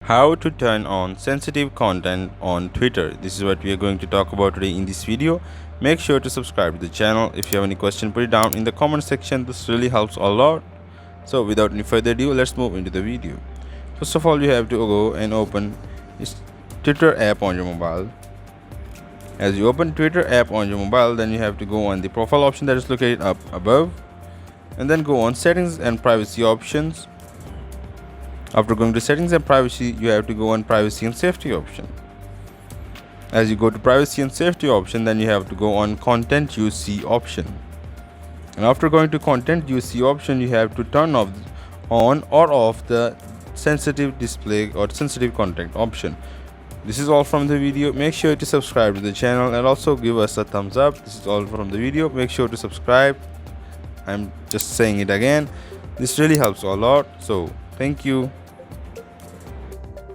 How to turn on sensitive content on Twitter. This is what we are going to talk about today in this video. Make sure to subscribe to the channel. If you have any question, put it down in the comment section. This really helps a lot. So without any further ado, let's move into the video. First of all, you have to go and open this Twitter app on your mobile. As you open Twitter app on your mobile, then you have to go on the profile option that is located up above, and then go on settings and privacy options. After going to settings and privacy, you have to go on privacy and safety option. As you go to privacy and safety option, then you have to go on content you see option. And after going to content you see option, you have to turn off on or off the sensitive display or sensitive content option. This is all from the video. Make sure to subscribe to the channel and also give us a thumbs up. This is all from the video. Make sure to subscribe. I'm just saying it again. This really helps a lot. So thank you.